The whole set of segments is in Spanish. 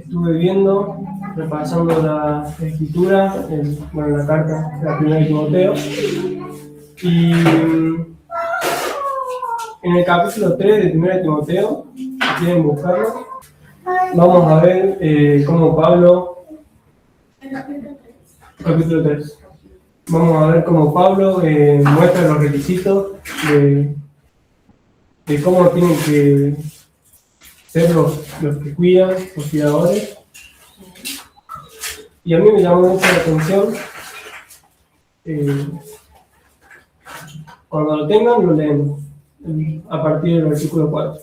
estuve viendo, repasando la escritura, la carta, la primera de Timoteo, y en el capítulo 3 de primera de Timoteo, si quieren buscarlo, vamos a ver cómo Pablo, capítulo 3, vamos a ver cómo Pablo muestra los requisitos de cómo tienen que ser los que cuidan, los cuidadores. Y a mí me llamó mucho la atención, cuando lo tengan, lo leemos, a partir del versículo 4.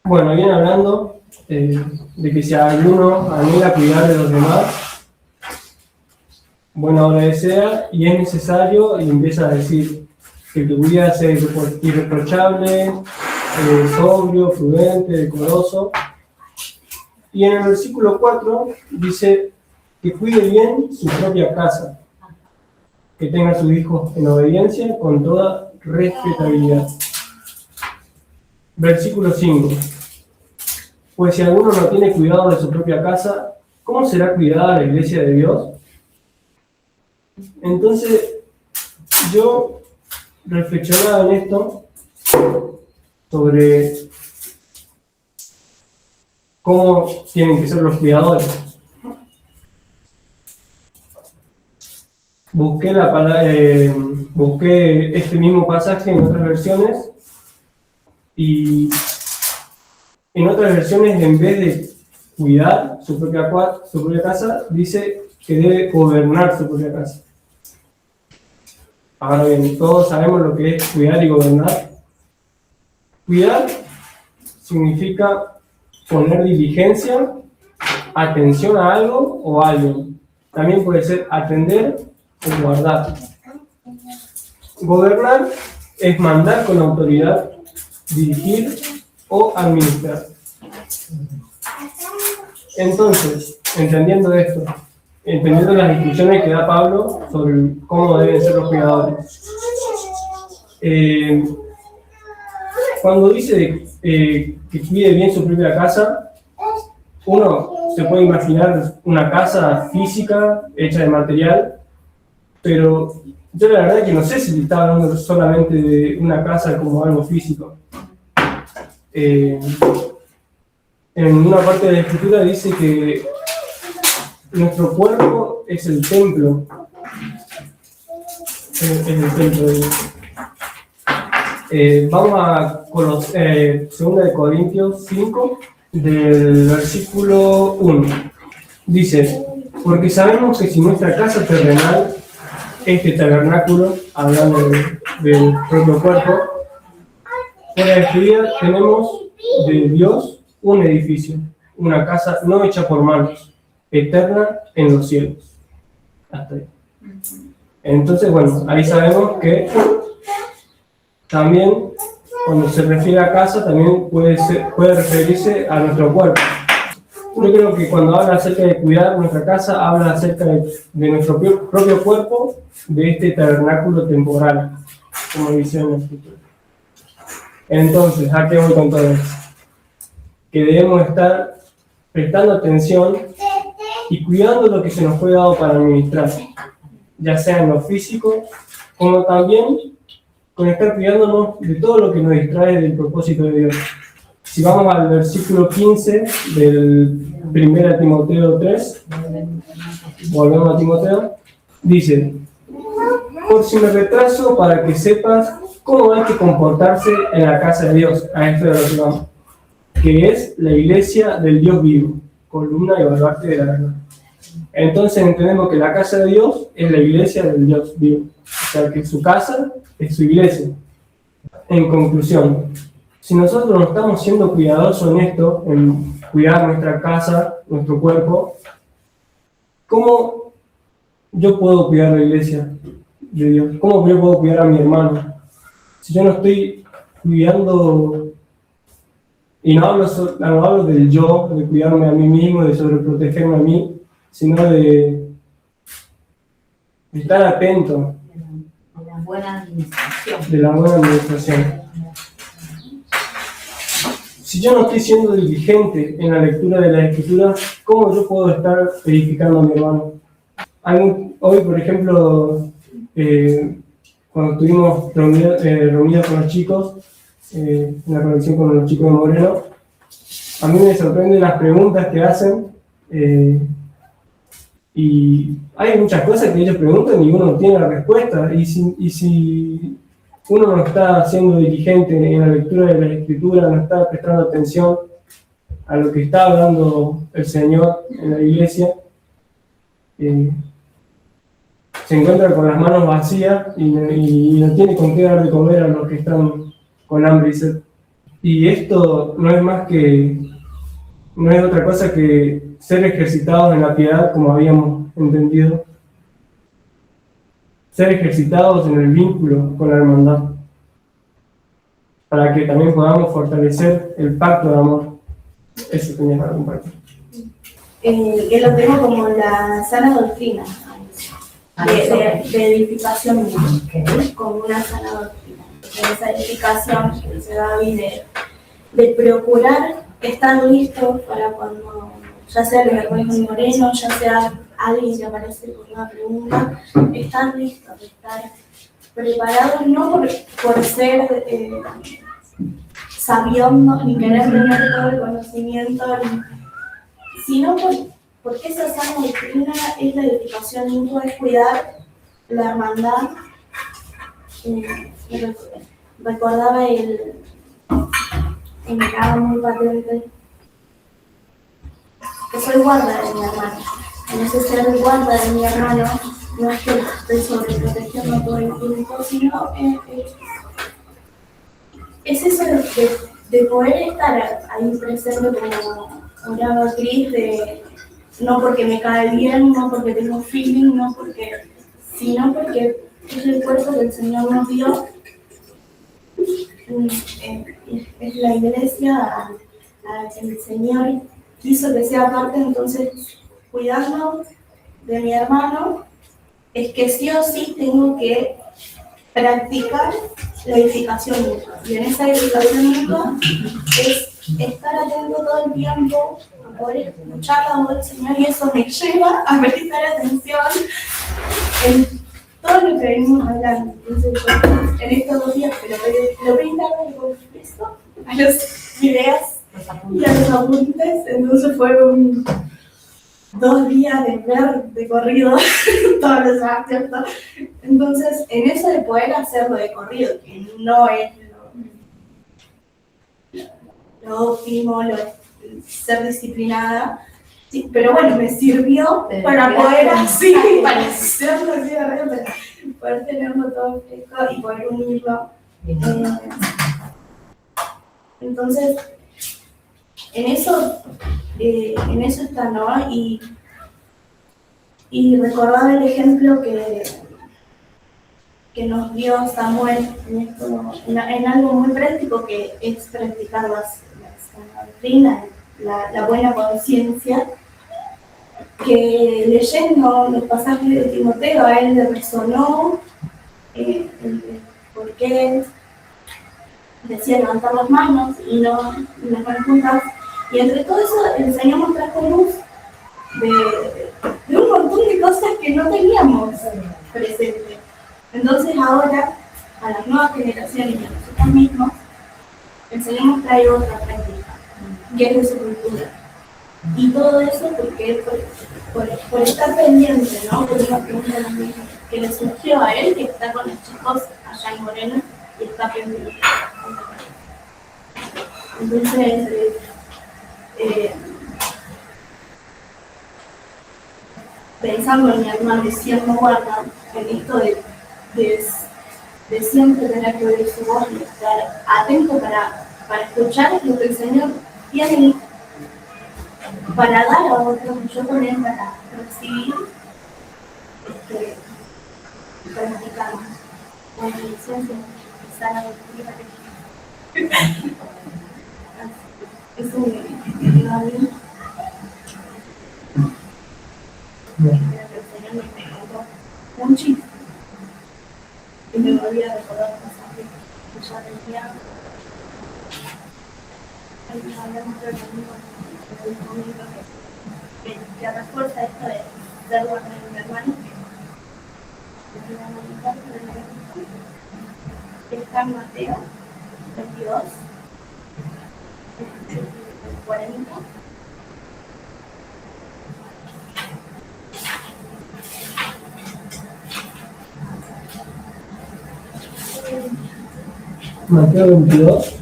Bueno, viene hablando de que si alguno anhela cuidar de los demás, buena obra desea, y es necesario, y empieza a decir que el que cuida sea irreprochable, sobrio, prudente, decoroso. Y en el versículo 4 dice que cuide bien su propia casa, que tenga a sus hijos en obediencia con toda respetabilidad. Versículo 5. Pues si alguno no tiene cuidado de su propia casa, ¿cómo será cuidada la iglesia de Dios? Entonces, yo reflexionaba en esto sobre cómo tienen que ser los cuidadores. Busqué este mismo pasaje en otras versiones, y en otras versiones, en vez de cuidar su propia casa, dice que debe gobernar su propia casa. Ahora bien, todos sabemos lo que es cuidar y gobernar. Cuidar significa poner diligencia, atención a algo o a alguien. También puede ser atender o guardar. Gobernar es mandar con autoridad, dirigir o administrar. Entonces, entendiendo esto, entendiendo las instrucciones que da Pablo sobre cómo deben ser los cuidadores, cuando dice que cuide bien su propia casa, uno se puede imaginar una casa física hecha de material, pero yo la verdad que no sé si está hablando solamente de una casa como algo físico. En una parte de la escritura dice que nuestro cuerpo es el templo. Es el templo de Dios. Vamos a 2 de Corintios 5, del versículo 1. Dice: porque sabemos que si nuestra casa terrenal, este tabernáculo, hablando del propio cuerpo, fuera destruida, tenemos de Dios un edificio, una casa no hecha por manos, eterna en los cielos. Hasta ahí. Entonces, bueno, ahí sabemos que también, cuando se refiere a casa, también puede referirse a nuestro cuerpo. Yo creo que cuando habla acerca de cuidar nuestra casa, habla acerca de nuestro propio cuerpo, de este tabernáculo temporal, como dice en la escritura. Entonces, ¿a qué voy con todo esto? Que debemos estar prestando atención y cuidando lo que se nos fue dado para administrar, ya sea en lo físico, como también con estar cuidándonos de todo lo que nos distrae del propósito de Dios. Si vamos al versículo 15 del 1 Timoteo 3, volvemos a Timoteo, dice: por si me retraso, para que sepas cómo hay que comportarse en la casa de Dios, a esto de lo que vamos, que es la iglesia del Dios vivo, columna y baluarte de la verdad. Entonces entendemos que la casa de Dios es la iglesia del Dios vivo, o sea que su casa es su iglesia. En conclusión, si nosotros no estamos siendo cuidadosos en esto, en cuidar nuestra casa, nuestro cuerpo, ¿cómo yo puedo cuidar la iglesia de Dios? ¿Cómo yo puedo cuidar a mi hermano? Si yo no estoy cuidando, y no hablo del yo, de cuidarme a mí mismo, de sobreprotegerme a mí, sino de estar atento. De la buena administración. De la buena administración. si yo no estoy siendo diligente en la lectura de la Escritura, ¿cómo yo puedo estar edificando a mi hermano? Hoy, por ejemplo, cuando estuvimos reunidos con los chicos, en la conexión con los chicos de Moreno, a mí me sorprenden las preguntas que hacen, y hay muchas cosas que ellos preguntan y uno no tiene la respuesta, y si uno no está siendo diligente en la lectura de la Escritura, no está prestando atención a lo que está hablando el Señor en la iglesia, se encuentra con las manos vacías y no tiene con qué dar de comer a los que están con hambre y sed. Y esto no es otra cosa que ser ejercitados en la piedad, como habíamos entendido, ser ejercitados en el vínculo con la hermandad, para que también podamos fortalecer el pacto de amor. Eso tenía para compartir. Que lo tengo como la sana doctrina de edificación, como una sana doctrina. Esa edificación que dice David de procurar estar listos para cuando, ya sea el hermano Moreno, ya sea alguien que aparece con una pregunta, estar listos, estar preparados, no por ser sabiondos ni querer tener todo el conocimiento, sino porque esa sana doctrina es la edificación mutua, es cuidar la hermandad. Recordaba y me quedaba muy patente que soy guarda de mi hermano. En ese ser guarda de mi hermano, no es que estoy sobreprotegiendo todo el tiempo, sino es eso de poder estar ahí presente como oraba Cris, no porque me cae bien, no porque tengo feeling, sino porque es el cuerpo que el Señor nos dio. Es la iglesia a la que el Señor quiso que sea parte, entonces cuidando de mi hermano es que sí o sí tengo que practicar la edificación mutua. Y en esa edificación mutua es estar atento todo el tiempo a poder escuchar la voz del Señor, y eso me lleva a prestar atención en todo lo que venimos hablando. Entonces, en estos 2 días que lo voy a intentar esto a las ideas y a los apuntes, entonces fueron 2 días de ver de corrido todos los días, ¿cierto? Entonces, en eso de poder hacerlo de corrido, que no es lo óptimo, ser disciplinada, sí, pero bueno, me sirvió para poder así, para hacerlo así de repente, poder tenerlo todo fresco y poder unirlo. Entonces, en eso está, ¿no? Y recordar el ejemplo que nos dio Samuel en algo muy práctico, que es practicar la doctrina, la buena conciencia, que leyendo los pasajes de Timoteo a él le resonó por qué decía levantar las manos y no las manos juntas, y entre todo eso el Señor nos trajo luz de un montón de cosas que no teníamos presente. Entonces ahora, a las nuevas generaciones y a nosotros mismos, el Señor nos trae otra práctica, que es de su cultura. Y todo eso porque por estar pendiente, ¿no? Por una pregunta que le surgió a él, que está con los chicos allá en Moreno y está pendiente. Entonces, pensando en mi hermano y siendo guarda, en esto de siempre tener que oír su voz y estar atento para escuchar lo que el Señor tiene para dar a otros, yo también para recibir, practicamos con la licencia sana doctrina. Es un David. El Señor me preguntó un chiste y me volví a recordar cosas que ya tenía. hablamos de lo mismo en el momento que refuerza esto de ser bueno en mi hermano, que está en Mateo 22, 40. Mateo 22.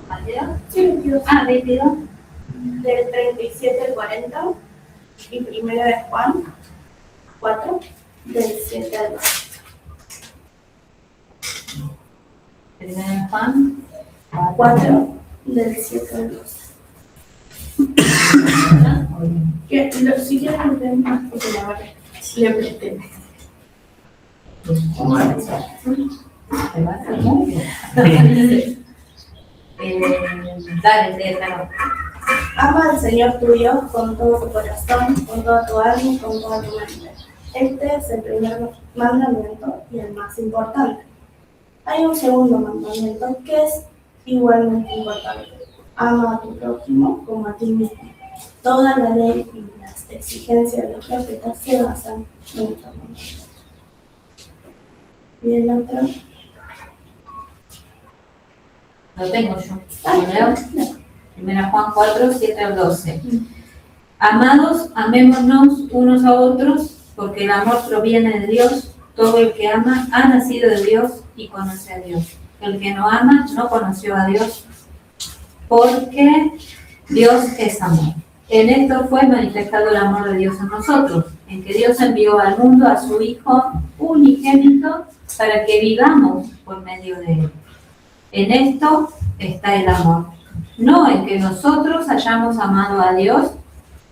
¿Mateo? Sí, 22. Ah, 22. Del 37 al 40. Y primero de Juan 4, del 7 al 12. Primero de Juan 4, del 7 al 12. Que si quieren lo ven más porque la verdad le presté. ¿Te va a hacer muy bien? Dale, déjalo. Ama al Señor tu Dios con todo tu corazón, con toda tu alma y con toda tu mente. Este es el primer mandamiento y el más importante. Hay un segundo mandamiento que es igualmente importante. Ama a tu prójimo como a ti mismo. Toda la ley y las exigencias de los profetas se basan en estos mandamientos. ¿Y el otro? Lo tengo yo. ¿Lo leo? Primera Juan 4, 7 al 12. Amados, amémonos unos a otros, porque el amor proviene de Dios. Todo el que ama ha nacido de Dios y conoce a Dios. El que no ama no conoció a Dios, porque Dios es amor. En esto fue manifestado el amor de Dios en nosotros, en que Dios envió al mundo a su Hijo unigénito para que vivamos por medio de él. En esto está el amor. No en que nosotros hayamos amado a Dios,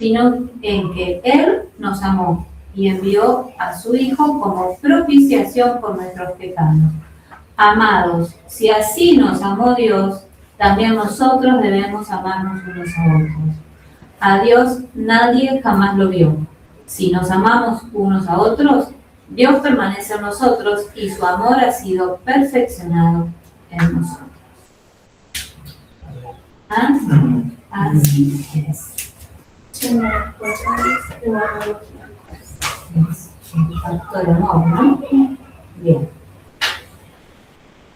sino en que Él nos amó y envió a su Hijo como propiciación por nuestros pecados. Amados, si así nos amó Dios, también nosotros debemos amarnos unos a otros. A Dios nadie jamás lo vio. Si nos amamos unos a otros, Dios permanece en nosotros y su amor ha sido perfeccionado en nosotros. Así es. Es Un acto de amor, ¿no? Bien.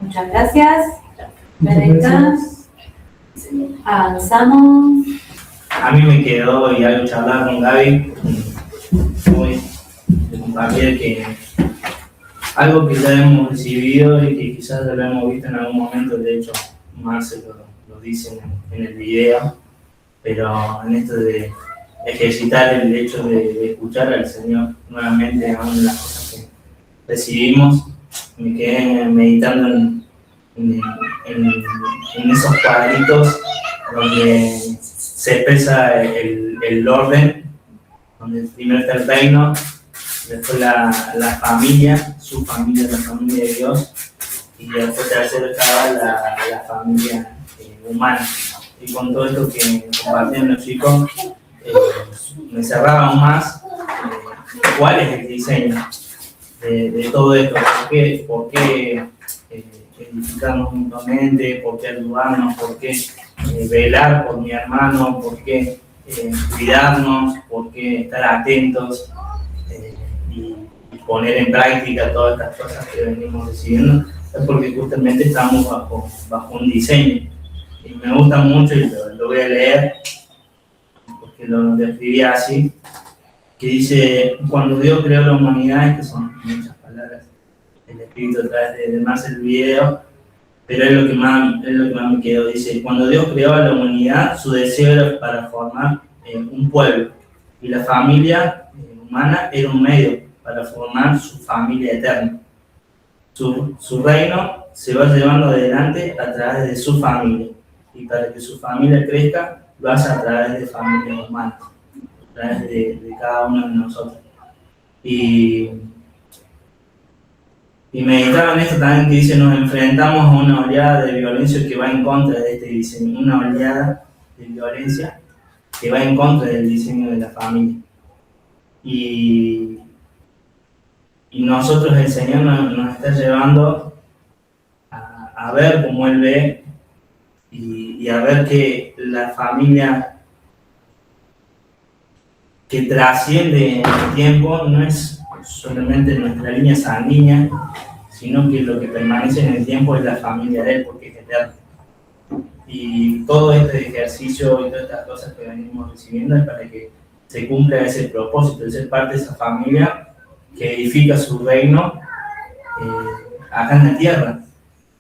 Muchas gracias. Rebeca. Avanzamos. A mí me quedó, y algo charlar con Gaby, hoy, de compartir que algo que ya hemos recibido y que quizás ya lo hemos visto en algún momento, de hecho, Marce lo dice en el video, pero en esto de ejercitar el hecho de escuchar al Señor nuevamente, aún en las cosas que recibimos, me quedé meditando en esos cuadritos donde se expresa el orden, donde primero está el reino, después la familia, su familia, la familia de Dios, y después tercero estaba la familia humana. Y con todo esto que compartían los chicos, me cerraba aún más cuál es el diseño de todo esto, por qué edificarnos mutuamente, por qué ayudarnos, por qué velar por mi hermano, por qué cuidarnos, por qué estar atentos y poner en práctica todas estas cosas que venimos recibiendo, es porque justamente estamos bajo un diseño. Y me gusta mucho, y lo voy a leer, porque lo describí así, que dice: cuando Dios creó la humanidad, que son muchas palabras, el Espíritu a través de más el video, pero es lo que más me quedó. Dice: cuando Dios creó a la humanidad, su deseo era para formar un pueblo, y la familia humana era un medio para formar su familia eterna. Su reino se va llevando adelante a través de su familia, y para que su familia crezca, lo hace a través de familias humanas, a través de cada uno de nosotros. Y meditaba en esto también, que dice: nos enfrentamos a una oleada de violencia que va en contra de este diseño, una oleada de violencia que va en contra del diseño de la familia. Y nosotros, el Señor nos está llevando a ver cómo Él ve y a ver que la familia que trasciende en el tiempo no es solamente nuestra línea sanguínea, sino que lo que permanece en el tiempo es la familia de Él, porque es eterno. Y todo este ejercicio y todas estas cosas que venimos recibiendo es para que se cumpla ese propósito de ser parte de esa familia que edifica su reino acá en la tierra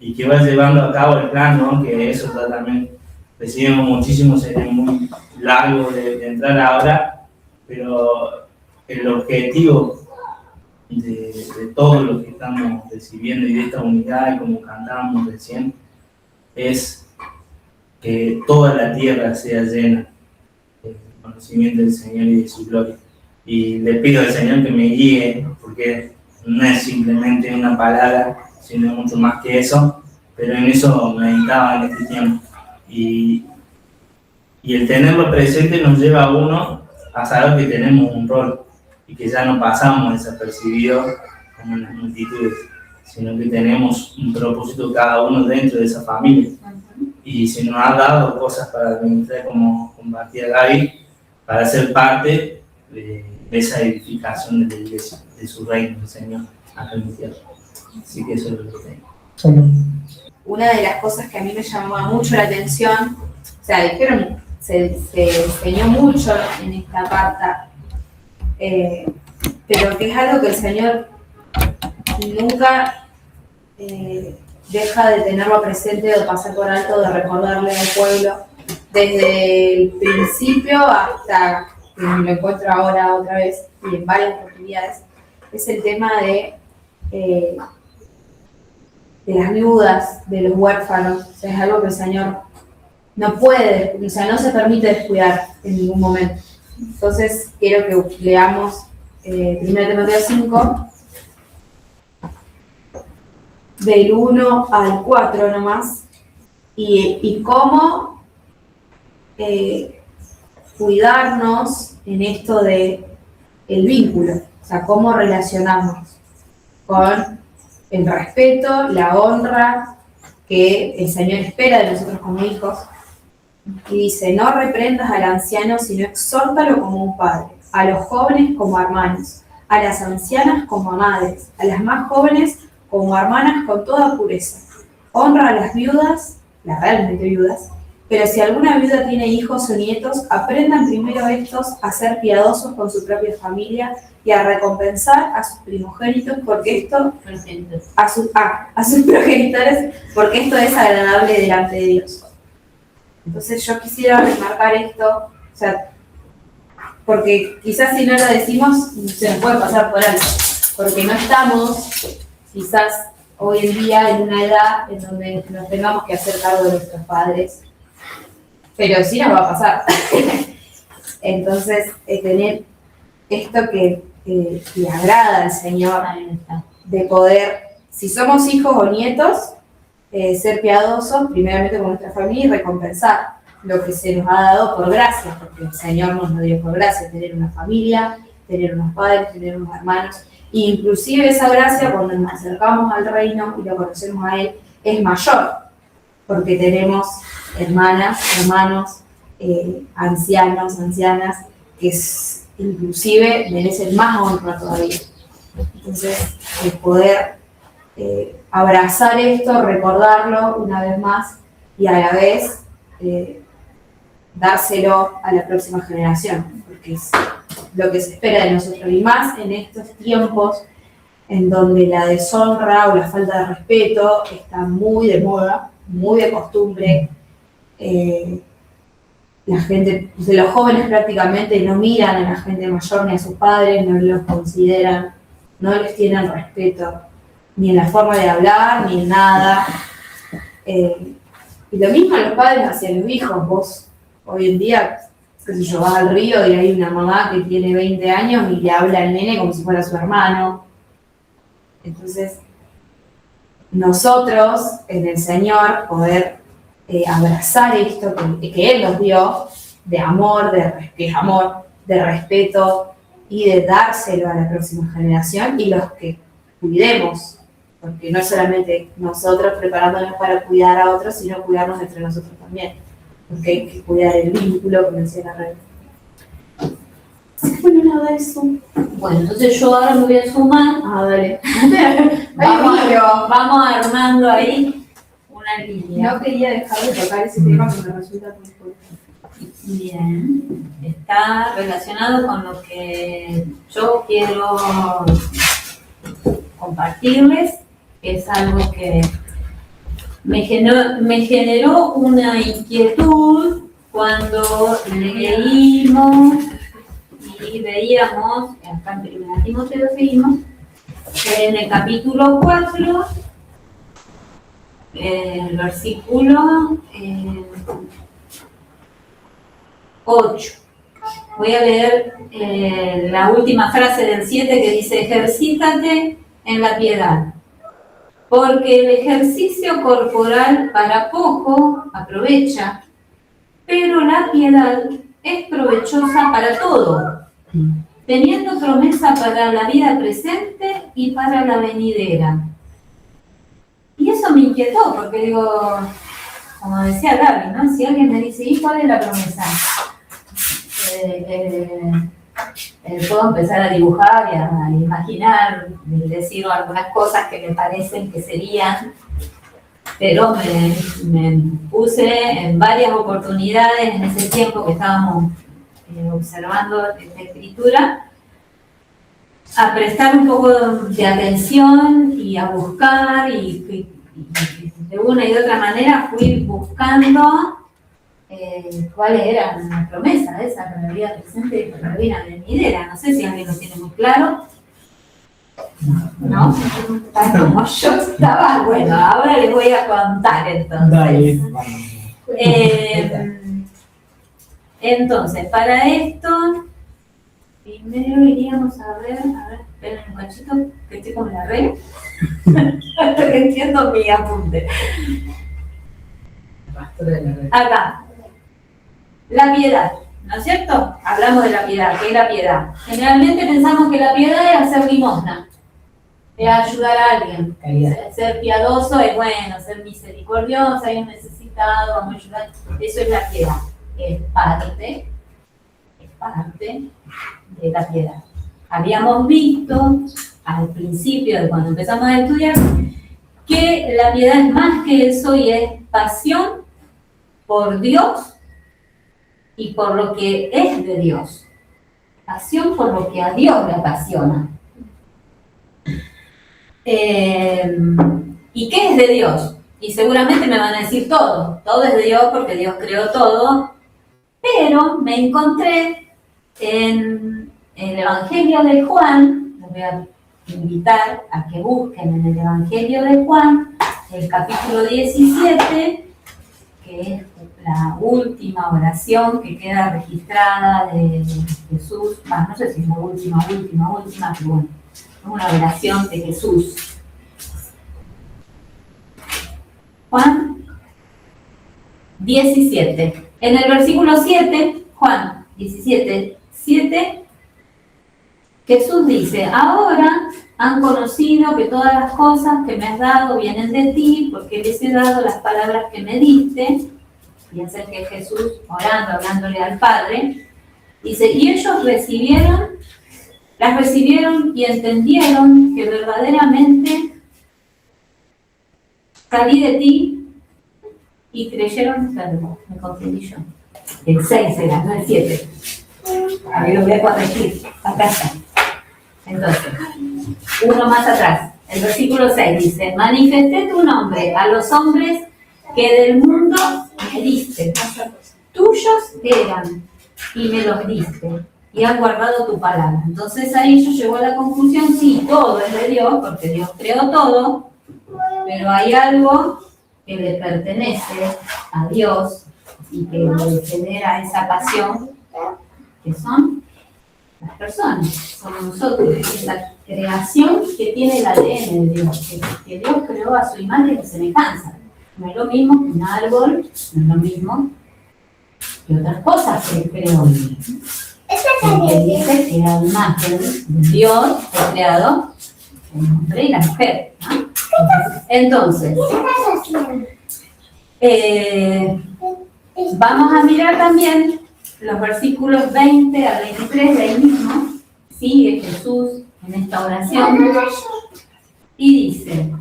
y que va llevando a cabo el plan, ¿no? Que eso también recibimos muchísimo, sería muy largo de entrar ahora, pero el objetivo de todo lo que estamos recibiendo y de esta unidad, y como cantábamos recién, es que toda la tierra sea llena del conocimiento del Señor y de su gloria. Y le pido al Señor que me guíe, porque no es simplemente una palabra, sino mucho más que eso, pero en eso meditaba en este tiempo. Y el tenerlo presente nos lleva a uno a saber que tenemos un rol y que ya no pasamos desapercibidos como en las multitudes, sino que tenemos un propósito cada uno dentro de esa familia. Y se nos ha dado cosas para administrar, como compartía Gaby, para ser parte de esa edificación de la iglesia, de su reino, del Señor, acá en la tierra. Así que eso es lo que tengo. Una de las cosas que a mí me llamó mucho la atención, o sea, dijeron, se enseñó mucho en esta parte, pero que es algo que el Señor nunca deja de tenerlo presente, de pasar por alto, de recordarle al pueblo, desde el principio hasta que me lo encuentro ahora otra vez y en varias oportunidades, es el tema de las viudas, de los huérfanos. O sea, es algo que el Señor no puede, o sea, no se permite descuidar en ningún momento. Entonces, quiero que leamos 1 Timoteo 5, del 1 al 4 nomás, y cómo cuidarnos en esto de el vínculo, o sea, cómo relacionarnos con el respeto, la honra que el Señor espera de nosotros como hijos. Y dice: no reprendas al anciano, sino exhórtalo como un padre, a los jóvenes como hermanos, a las ancianas como madres, a las más jóvenes como hermanas con toda pureza. Honra a las viudas, las realmente viudas, pero si alguna viuda tiene hijos o nietos, aprendan primero estos a ser piadosos con su propia familia y a recompensar a sus primogénitos, porque esto, a sus progenitores, porque esto es agradable delante de Dios. Entonces yo quisiera remarcar esto, o sea, porque quizás si no lo decimos se nos puede pasar por alto, porque no estamos quizás hoy en día en una edad en donde nos tengamos que hacer cargo de nuestros padres, pero sí nos va a pasar. Entonces, tener esto que le agrada al Señor, de poder, si somos hijos o nietos, ser piadosos primeramente con nuestra familia y recompensar lo que se nos ha dado por gracia, porque el Señor nos lo dio por gracia, tener una familia, tener unos padres, tener unos hermanos. E inclusive esa gracia, cuando nos acercamos al reino y lo conocemos a Él, es mayor, porque tenemos hermanas, hermanos, ancianos, ancianas, que inclusive merecen más honra todavía. Entonces, el poder abrazar esto, recordarlo una vez más y a la vez dárselo a la próxima generación, porque es lo que se espera de nosotros, y más en estos tiempos en donde la deshonra o la falta de respeto está muy de moda, muy de costumbre. La gente, de los jóvenes prácticamente no miran a la gente mayor ni a sus padres, no los consideran, no les tienen respeto, ni en la forma de hablar, ni en nada. Y lo mismo los padres hacia los hijos. Vos hoy en día, qué sé yo, vas al río y hay una mamá que tiene 20 años y le habla al nene como si fuera su hermano. Entonces, nosotros en el Señor poder abrazar esto que Él nos dio de amor, de respeto y de dárselo a la próxima generación, y los que cuidemos porque no es solamente nosotros preparándonos para cuidar a otros, sino cuidarnos entre nosotros también, porque hay que cuidar el vínculo, como decía la red. Bueno, nada, eso. Bueno, entonces yo ahora me voy a sumar. Ah, dale. Vamos armando ahí una línea. No quería dejar de tocar ese tema porque me resulta muy importante. Bien, está relacionado con lo que yo quiero compartirles, que es algo que me generó una inquietud cuando leímos y veíamos, acá en 1 Timoteo seguimos, en el capítulo 4, el versículo 8. Voy a leer la última frase del 7 que dice: ejercítate en la piedad, porque el ejercicio corporal para poco aprovecha, pero la piedad es provechosa para todo, teniendo promesa para la vida presente y para la venidera. Y eso me inquietó, porque digo, como decía Gaby, ¿no? Si alguien me dice, ¿y cuál es la promesa? Puedo empezar a dibujar y a imaginar, decir algunas cosas que me parecen que serían, pero me puse en varias oportunidades en ese tiempo que estábamos observando esta escritura, a prestar un poco de atención y a buscar y de una y de otra manera fui buscando cuáles eran las promesas esa para la vida presente y para la vida venidera. No sé si alguien lo tiene muy claro. ¿No? Está como yo estaba. Bueno, ahora les voy a contar entonces. Entonces, para esto, primero iríamos a ver, esperen un cachito, que estoy con la red. Hasta que entiendo mi apunte. Acá. La piedad, ¿no es cierto? Hablamos de la piedad. ¿Qué es la piedad? Generalmente pensamos que la piedad es hacer limosna, es ayudar a alguien. Ser piadoso es bueno, ser misericordioso, hay un necesitado, vamos a ayudar. Eso es la piedad. Es parte de la piedad. Habíamos visto al principio de cuando empezamos a estudiar que la piedad es más que eso y es pasión por Dios y por lo que es de Dios. Pasión por lo que a Dios le apasiona. ¿Y qué es de Dios? Y seguramente me van a decir todo. Todo es de Dios porque Dios creó todo. Pero me encontré en el Evangelio de Juan, les voy a invitar a que busquen en el Evangelio de Juan, el capítulo 17, que es la última oración que queda registrada de Jesús. No sé si es la última, pero bueno, es una oración de Jesús. Juan 17. En el versículo 7, Juan 17, 7, Jesús dice: ahora han conocido que todas las cosas que me has dado vienen de ti, porque les he dado las palabras que me diste. Fíjense que Jesús orando, hablándole al Padre, dice: y ellos las recibieron y entendieron que verdaderamente salí de ti y creyeron, perdón, me confundí yo. El 6 era, no el 7. A ver, lo voy a corregir. Acá está. Entonces, uno más atrás. El versículo 6 dice: manifesté tu nombre a los hombres que del mundo me diste. Tuyos eran y me los diste. Y han guardado tu palabra. Entonces ahí yo llego a la conclusión: sí, todo es de Dios, porque Dios creó todo, pero hay algo que le pertenece a Dios y que le genera esa pasión, que son las personas, somos nosotros, es la creación que tiene el ADN de Dios, que Dios creó a su imagen y semejanza. No es lo mismo que un árbol, no es lo mismo que otras cosas que él creó. Porque dice que la imagen de Dios fue creado el hombre y la mujer, ¿no? Entonces, vamos a mirar también los versículos 20 al 23 de ahí mismo. Sigue Jesús en esta oración y dice: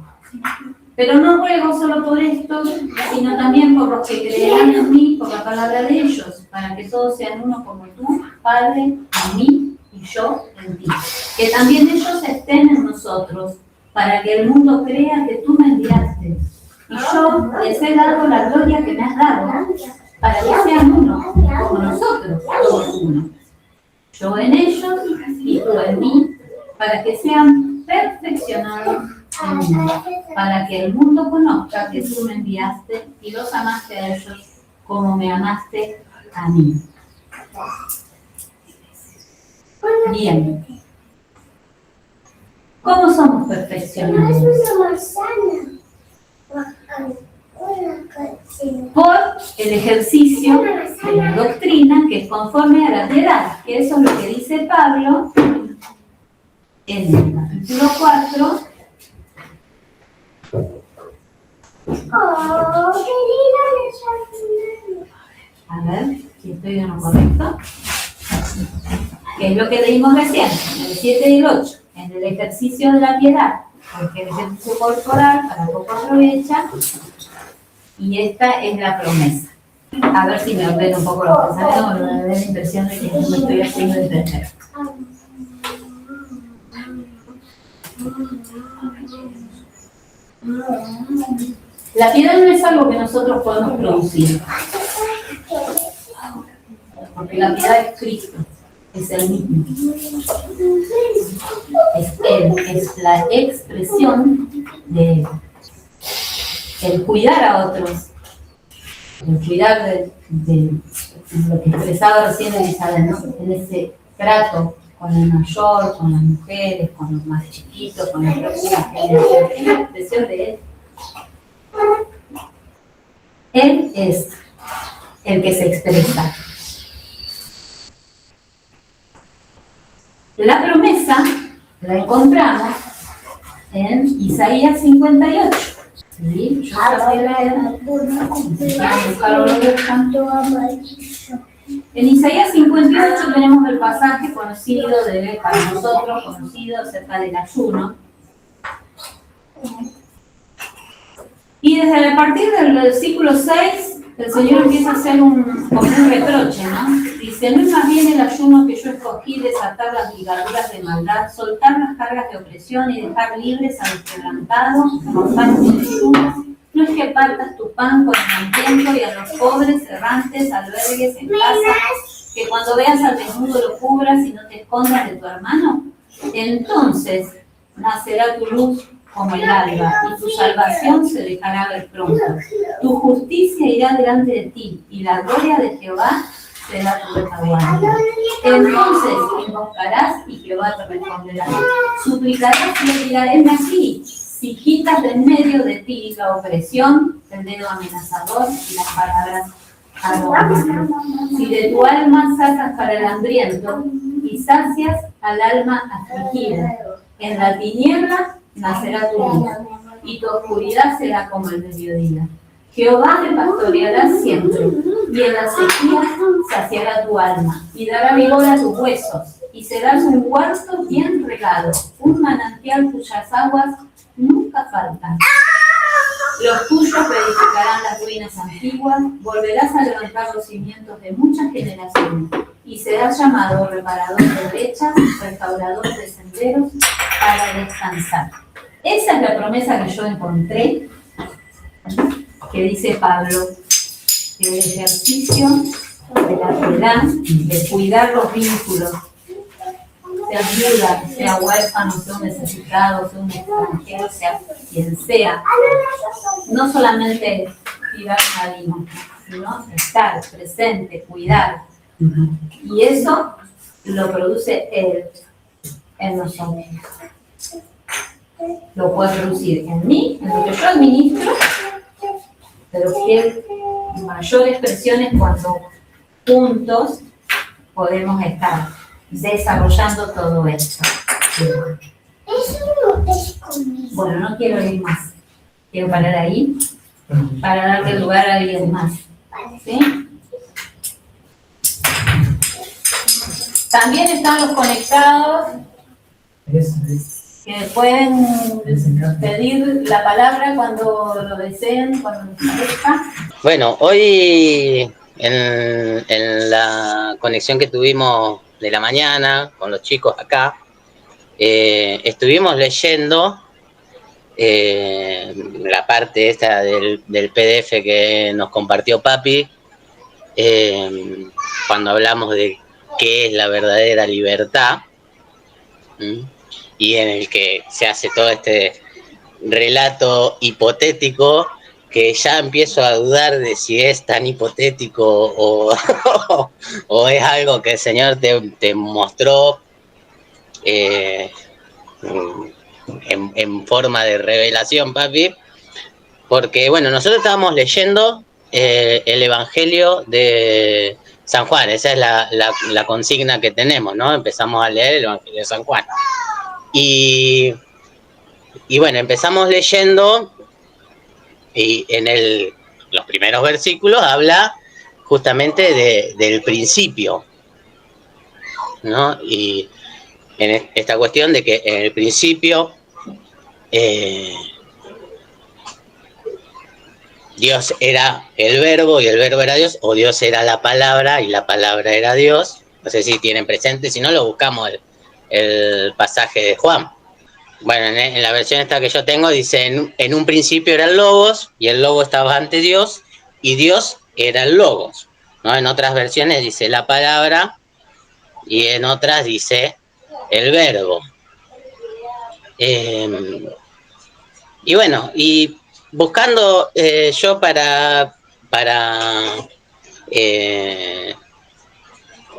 pero no ruego solo por estos, sino también por los que creerán en mí por la palabra de ellos, para que todos sean uno como tú, Padre, en mí y yo en ti. Que también ellos estén en nosotros, para que el mundo crea que tú me enviaste. Y yo les he dado la gloria que me has dado, para que sean uno, como nosotros somos uno. Yo en ellos y tú en mí, para que sean perfeccionados en mí, para que el mundo conozca que tú me enviaste y los amaste a ellos como me amaste a mí. Bien. ¿Cómo somos perfeccionados? Por el ejercicio de la doctrina que es conforme a la piedad, que eso es lo que dice Pablo en el capítulo 4. A ver si estoy en lo correcto. Que es lo que leímos recién, en el 7 y el 8, en el ejercicio de la piedad, porque el ejercicio corporal para poco aprovecha, y esta es la promesa. A ver si me ordeno un poco los pensamientos, porque me da la impresión de que no me estoy haciendo entender. La piedad no es algo que nosotros podemos producir, porque la piedad es Cristo, es el mismo. Es Él, es la expresión de Él. El cuidar a otros, el cuidar de lo que expresaba recién Elizabeth, ¿no? En ese trato con el mayor, con las mujeres, con los más chiquitos, con las próximas generaciones, es la expresión de Él. Él es el que se expresa. La promesa la encontramos en Isaías 58. ¿Sí? Yo sabía leer. En Isaías 58 tenemos el pasaje conocido, para nosotros conocido, acerca del ayuno. Y desde a partir del versículo 6, el Señor empieza a hacer como un reproche, ¿no? Dice: no es más bien el ayuno que yo escogí, desatar las ligaduras de maldad, soltar las cargas de opresión y dejar libres a los quebrantados, romper sus yugas. No es que partas tu pan con el hambriento y a los pobres errantes albergues en casa, que cuando veas al desnudo lo cubras y no te escondas de tu hermano. Entonces nacerá tu luz como el alba, y tu salvación se dejará ver pronto. Tu justicia irá delante de ti, y la gloria de Jehová será tu retaguardia. Entonces invocarás y Jehová te responderá. Suplicarás y le dirás: heme aquí. Si quitas de en medio de ti la opresión, el dedo amenazador y las palabras arrogantes. Si de tu alma sacas para el hambriento y sacias al alma afligida, en la tiniebla nacerá tu luz, y tu oscuridad será como el mediodía. Jehová te pastoreará siempre, y en la sequía saciará tu alma, y dará vigor a tus huesos, y serás un huerto bien regado, un manantial cuyas aguas nunca faltan. Los tuyos reedificarán las ruinas antiguas, volverás a levantar los cimientos de muchas generaciones, y serás llamado reparador de brechas, restaurador de senderos, para descansar. Esa es la promesa que yo encontré, que dice Pablo, del ejercicio de la piedad, de cuidar los vínculos, sea viuda, sea huérfano, sea un necesitado, sea un extranjero, sea quien sea. No solamente tirar una limosna, sino estar presente, cuidar. Y eso lo produce Él en nosotros. Lo puede producir en mí, en lo que yo administro, pero que mayor expresión es cuando juntos podemos estar desarrollando todo esto. Bueno, no quiero ir más. Quiero parar ahí para darle lugar a alguien más. ¿Sí? También están los conectados que pueden pedir la palabra cuando lo deseen, cuando les parezca. Bueno, hoy en la conexión que tuvimos de la mañana con los chicos acá, estuvimos leyendo la parte esta del PDF que nos compartió Papi, cuando hablamos de qué es la verdadera libertad, y en el que se hace todo este relato hipotético que ya empiezo a dudar de si es tan hipotético o es algo que el Señor te mostró en forma de revelación, Papi, porque bueno, nosotros estábamos leyendo el Evangelio de San Juan. Esa es la consigna que tenemos, ¿no? Empezamos a leer el Evangelio de San Juan. Y bueno, empezamos leyendo y en los primeros versículos habla justamente del principio, ¿no? Y en esta cuestión de que en el principio Dios era el verbo y el verbo era Dios, o Dios era la palabra y la palabra era Dios. No sé si tienen presente, si no lo buscamos el pasaje de Juan. Bueno, en la versión esta que yo tengo dice, en un principio era el Logos, y el Logos estaba ante Dios, y Dios era el Logos, ¿no? En otras versiones dice la palabra, y en otras dice el verbo. Y bueno, y buscando yo para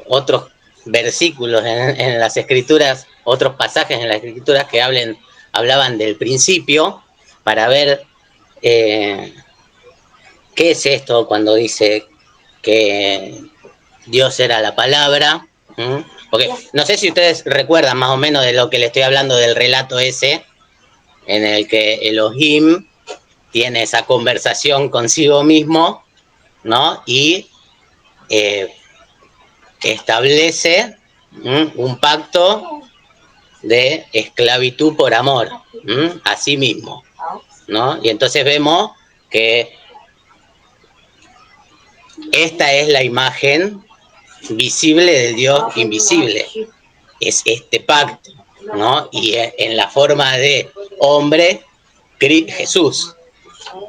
otros versículos en las Escrituras, otros pasajes en las Escrituras que hablaban del principio, para ver qué es esto cuando dice que Dios era la palabra. Porque no sé si ustedes recuerdan más o menos de lo que le estoy hablando, del relato ese en el que Elohim tiene esa conversación consigo mismo, ¿no? Y establece un pacto de esclavitud por amor a sí mismo, ¿no? Y entonces vemos que esta es la imagen visible del Dios invisible, es este pacto, ¿no? Y en la forma de hombre, Jesús,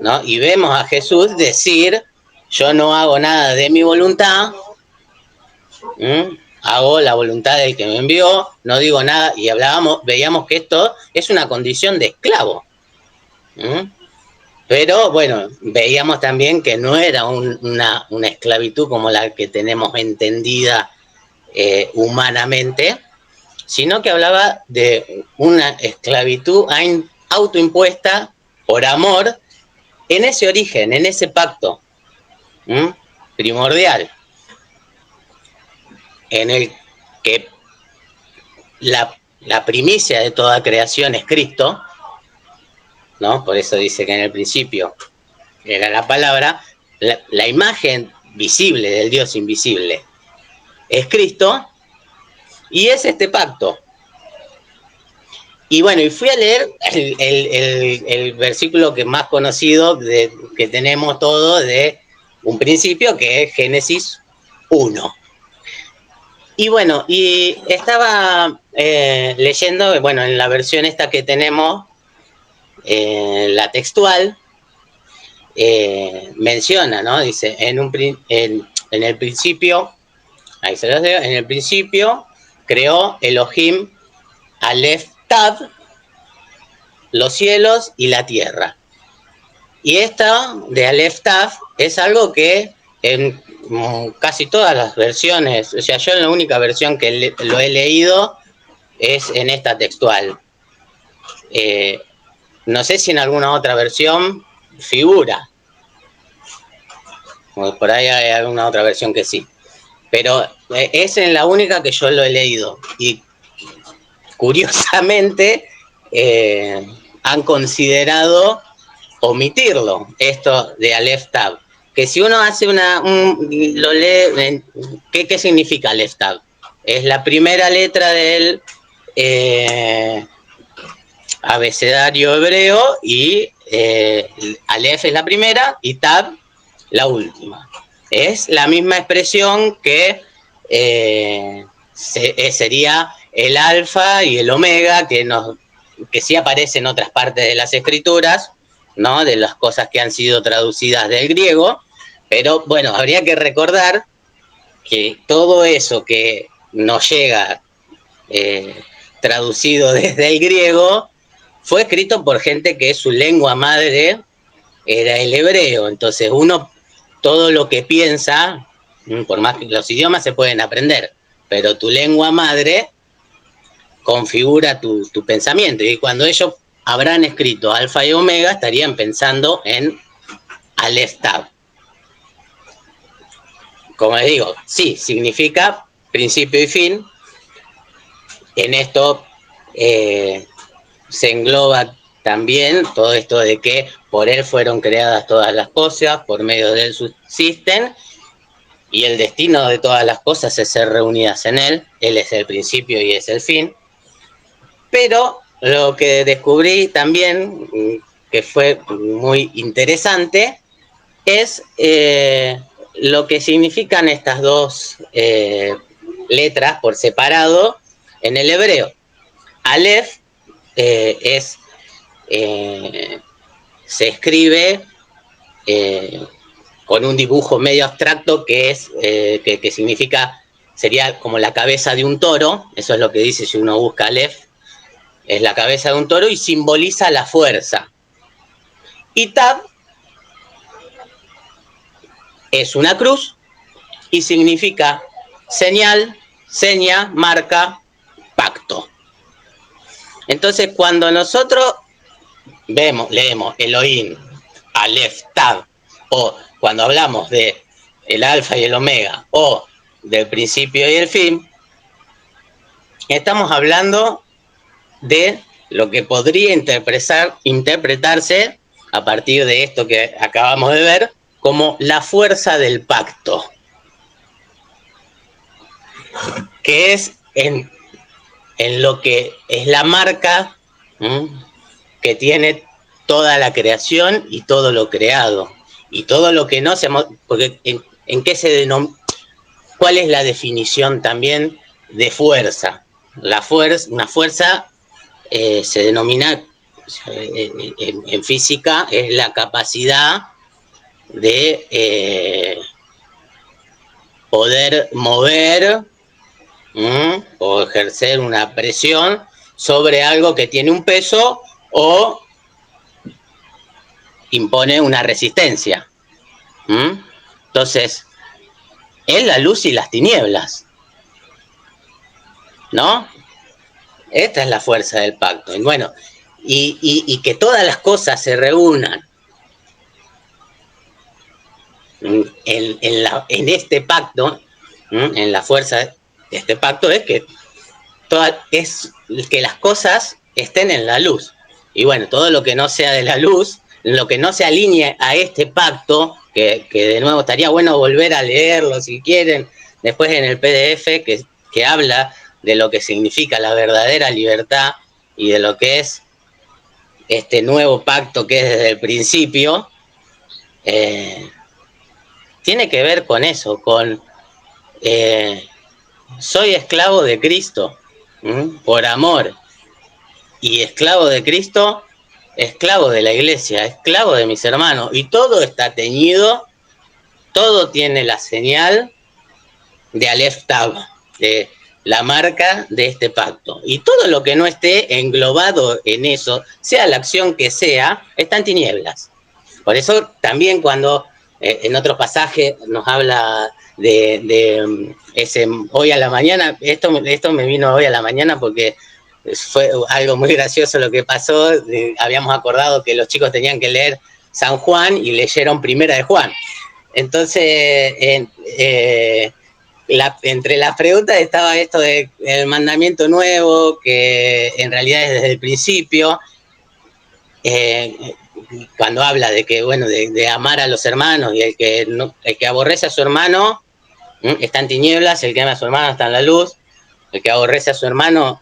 ¿no? Y vemos a Jesús decir, yo no hago nada de mi voluntad, hago la voluntad del que me envió, no digo nada, y veíamos que esto es una condición de esclavo. Pero bueno, veíamos también que no era una esclavitud como la que tenemos entendida humanamente, sino que hablaba de una esclavitud autoimpuesta por amor en ese origen, en ese pacto primordial, en el que la primicia de toda creación es Cristo, ¿no? Por eso dice que en el principio era la palabra, la imagen visible del Dios invisible es Cristo, y es este pacto. Y bueno, y fui a leer el versículo que más conocido que tenemos todos de un principio, que es Génesis 1. Y bueno, y estaba leyendo, bueno, en la versión esta que tenemos, la textual, menciona, ¿no? Dice, en el principio, ahí se los leo, en el principio creó Elohim Aleph Tav, los cielos y la tierra. Y esta de Aleph Tav es algo que en casi todas las versiones, o sea, yo en la única versión que lo he leído es en esta textual. No sé si en alguna otra versión figura. Por ahí hay alguna otra versión que sí. Pero es en la única que yo lo he leído. Y curiosamente, han considerado omitirlo, esto de Aleph Tab. Que si uno hace lo lee, ¿qué significa Aleph Tab? Es la primera letra del abecedario hebreo y Aleph es la primera y Tab la última. Es la misma expresión que sería el alfa y el omega, que sí aparece en otras partes de las escrituras, ¿no? De las cosas que han sido traducidas del griego, pero bueno, habría que recordar que todo eso que nos llega traducido desde el griego fue escrito por gente que su lengua madre era el hebreo. Entonces uno, todo lo que piensa, por más que los idiomas se pueden aprender, pero tu lengua madre configura tu pensamiento. Y cuando ellos habrán escrito alfa y omega, estarían pensando en Aleph Tab. Como les digo, sí, significa principio y fin. En esto se engloba también todo esto de que por él fueron creadas todas las cosas, por medio de él subsisten, y el destino de todas las cosas es ser reunidas en él. Él es el principio y es el fin. Pero lo que descubrí también, que fue muy interesante, es lo que significan estas dos letras por separado en el hebreo. Aleph se escribe con un dibujo medio abstracto que significa, sería como la cabeza de un toro. Eso es lo que dice si uno busca Aleph. Es la cabeza de un toro y simboliza la fuerza. Y Tab es una cruz y significa señal, seña, marca, pacto. Entonces, cuando nosotros leemos Elohim, Aleph, Tab, o cuando hablamos de el alfa y el omega, o del principio y el fin, estamos hablando de lo que podría interpretarse a partir de esto que acabamos de ver como la fuerza del pacto, que es en lo que es la marca que tiene toda la creación y todo lo creado, y todo lo que no se... Porque ¿en qué se denomina? ¿Cuál es la definición también de fuerza? Una fuerza se denomina en física, es la capacidad de poder mover o ejercer una presión sobre algo que tiene un peso o impone una resistencia. Entonces, es la luz y las tinieblas, ¿no? Esta es la fuerza del pacto. Y bueno, y que todas las cosas se reúnan en este pacto, en la fuerza de este pacto, es que las cosas estén en la luz. Y bueno, todo lo que no sea de la luz, lo que no se alinee a este pacto, que de nuevo estaría bueno volver a leerlo si quieren, después en el PDF que habla de lo que significa la verdadera libertad y de lo que es este nuevo pacto que es desde el principio, tiene que ver con eso, con soy esclavo de Cristo por amor, y esclavo de Cristo, esclavo de la iglesia, esclavo de mis hermanos, y todo está teñido, todo tiene la señal de Aleph Tab, de la marca de este pacto. Y todo lo que no esté englobado en eso, sea la acción que sea, está en tinieblas. Por eso también cuando en otro pasaje nos habla de ese hoy a la mañana, esto me vino hoy a la mañana porque fue algo muy gracioso lo que pasó. Habíamos acordado que los chicos tenían que leer San Juan y leyeron Primera de Juan. Entonces entre las preguntas estaba esto del mandamiento nuevo, que en realidad es desde el principio, cuando habla de que, bueno, de amar a los hermanos, y el que aborrece a su hermano está en tinieblas, el que ama a su hermano está en la luz, el que aborrece a su hermano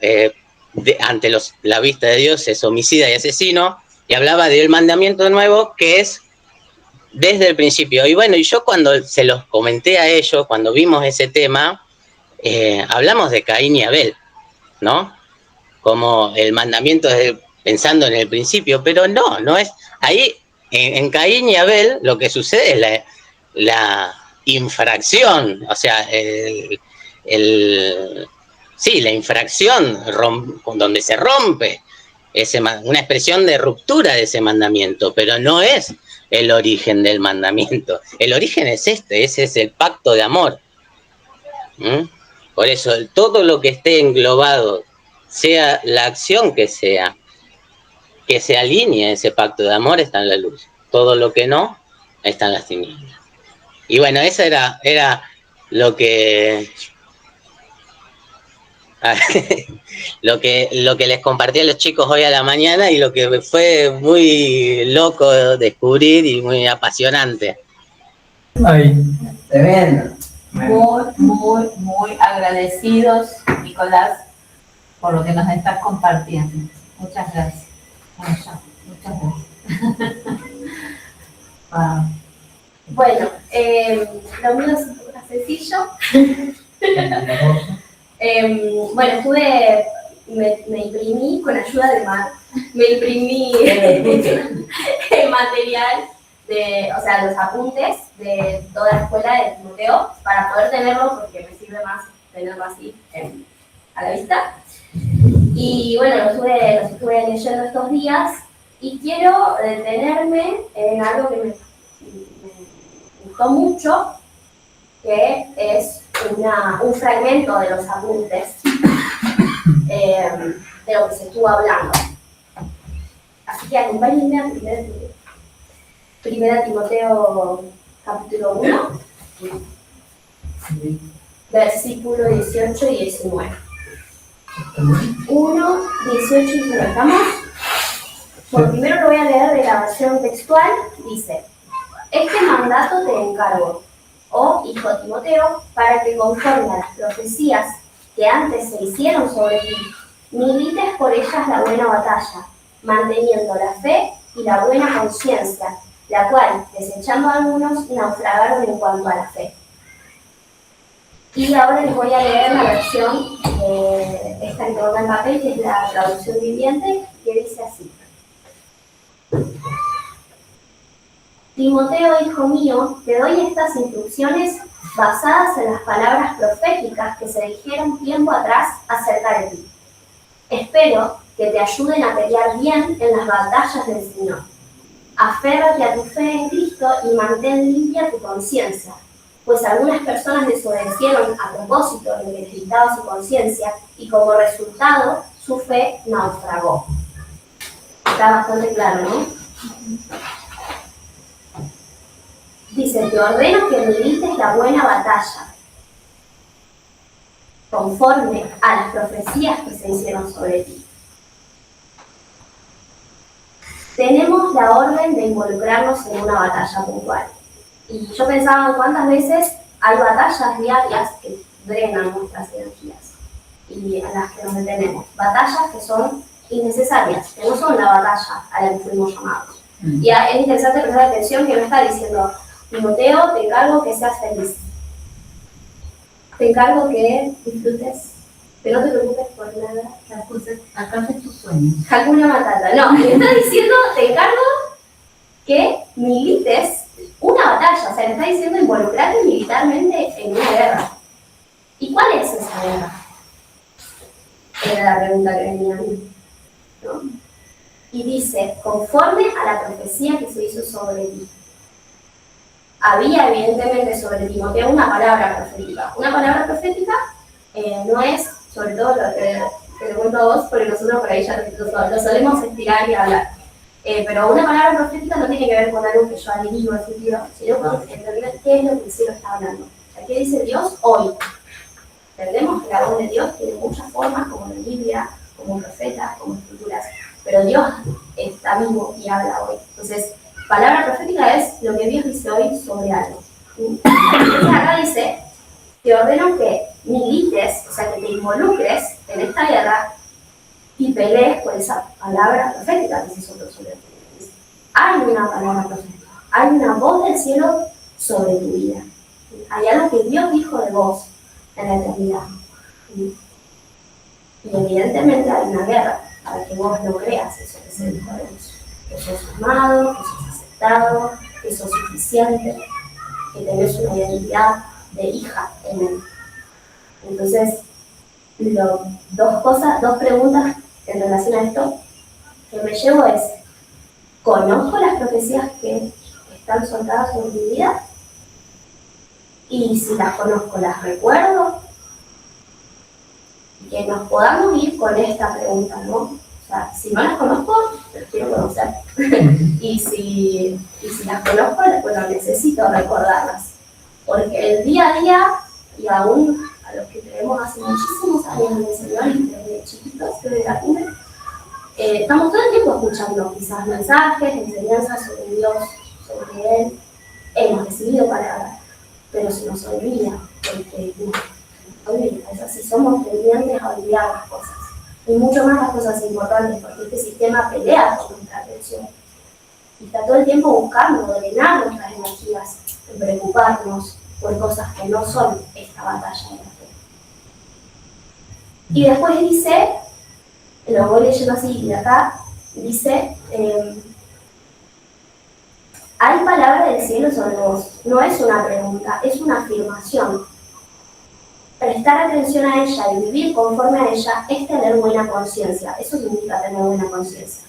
ante la vista de Dios es homicida y asesino, y hablaba del mandamiento nuevo que es desde el principio. Y bueno, y yo cuando se los comenté a ellos, cuando vimos ese tema, hablamos de Caín y Abel, ¿no? Como el mandamiento pensando en el principio, pero no es. Ahí, en Caín y Abel, lo que sucede es la infracción, o sea, la infracción donde se rompe una expresión de ruptura de ese mandamiento, pero no es el origen del mandamiento. El origen es ese es el pacto de amor. Por eso, todo lo que esté englobado, sea la acción que se alinee a ese pacto de amor, está en la luz. Todo lo que no, está en las tinieblas. Y bueno, eso era lo que lo que les compartí a los chicos hoy a la mañana, y lo que fue muy loco descubrir y muy apasionante. Ahí. Tremendo. Muy agradecidos, Nicolás, por lo que nos estás compartiendo. Muchas gracias. Muchas gracias. Wow. Bueno, lo mío es un poco más sencillo. Bueno, me imprimí con ayuda de Mar, me imprimí el material o sea, los apuntes de toda la escuela de Timoteo para poder tenerlo, porque me sirve más tenerlo así a la vista. Y bueno, los estuve leyendo estos días y quiero detenerme en algo que me gustó mucho, que es un fragmento de los apuntes de lo que se estuvo hablando. Así que acompáñenme a Primera Timoteo capítulo 1, versículo 18 y 19. 1, 18 y 19. ¿Estamos? Bueno, primero lo voy a leer de la versión textual. Dice: este mandato te encargo, oh hijo Timoteo, para que conforme a las profecías que antes se hicieron sobre ti, milites por ellas la buena batalla, manteniendo la fe y la buena conciencia, la cual, desechando a algunos, naufragaron en cuanto a la fe. Y ahora les voy a leer la versión, esta que tengo en papel, que es la traducción viviente, que dice así: Timoteo, hijo mío, te doy estas instrucciones basadas en las palabras proféticas que se dijeron tiempo atrás acerca de ti. Espero que te ayuden a pelear bien en las batallas del Señor. Aférrate a tu fe en Cristo y mantén limpia tu conciencia, pues algunas personas desobedecieron a propósito de lo que necesitaba su conciencia y como resultado su fe naufragó. Está bastante claro, ¿no? Dice: te ordeno que milites la buena batalla, conforme a las profecías que se hicieron sobre ti. Tenemos la orden de involucrarnos en una batalla puntual. Y yo pensaba cuántas veces hay batallas diarias que drenan nuestras energías y a las que nos detenemos. Batallas que son innecesarias, que no son la batalla a la que fuimos llamados. Y es interesante prestar atención que no está diciendo: Timoteo, te encargo que seas feliz. Te encargo que disfrutes, que no te preocupes por nada. Alcances tus sueños. Hakuna Matata. No, le está diciendo: te encargo que milites una batalla. O sea, le está diciendo involucrarte militarmente en una guerra. ¿Y cuál es esa guerra? Era la pregunta que venía a mí, ¿no? Y dice: conforme a la profecía que se hizo sobre ti. Había evidentemente sobre Timoteo una palabra profética. Una palabra profética no es, sobre todo lo que te cuento a vos, porque nosotros por ahí ya lo solemos estirar y hablar. Pero una palabra profética no tiene que ver con algo que yo adherivo, sino con en realidad qué es lo que el cielo está hablando. O sea, ¿qué dice Dios hoy? Entendemos que la voz de Dios tiene muchas formas, como la Biblia, como profetas, como escrituras, pero Dios está vivo y habla hoy. Entonces, palabra profética es lo que Dios dice hoy sobre algo. Entonces acá dice, te ordeno que milites, o sea, que te involucres en esta guerra y pelees por esa palabra profética que se hizo sobre ti. Hay una palabra profética, hay una voz del cielo sobre tu vida. Hay algo que Dios dijo de vos en la eternidad. Y evidentemente hay una guerra para que vos no creas eso que se dijo de vos. Que sos amado, que sos aceptado, que sos suficiente, que tenés una identidad de hija en él. Entonces, dos preguntas en relación a esto que me llevo es, ¿conozco las profecías que están soltadas sobre mi vida? Y si las conozco, ¿las recuerdo? Y que nos podamos ir con esta pregunta, ¿no? O sea, si no las conozco, las quiero conocer. y si las conozco, bueno, necesito recordarlas. Porque el día a día, y aún a los que tenemos hace muchísimos años en el Señor, y desde chiquitos, desde la cuna, estamos todo el tiempo escuchando quizás mensajes, enseñanzas sobre Dios, sobre Él. Hemos recibido palabras, pero se nos olvida, porque es así, somos tendientes a olvidar las cosas. Y mucho más las cosas importantes, porque este sistema pelea con nuestra atención. Y está todo el tiempo buscando drenar nuestras energías, en preocuparnos por cosas que no son esta batalla de la fe. Y después dice, lo voy leyendo así, y de acá dice, hay palabra del cielo sobre vos. No es una pregunta, es una afirmación. Prestar atención a ella y vivir conforme a ella es tener buena conciencia. Eso significa tener buena conciencia.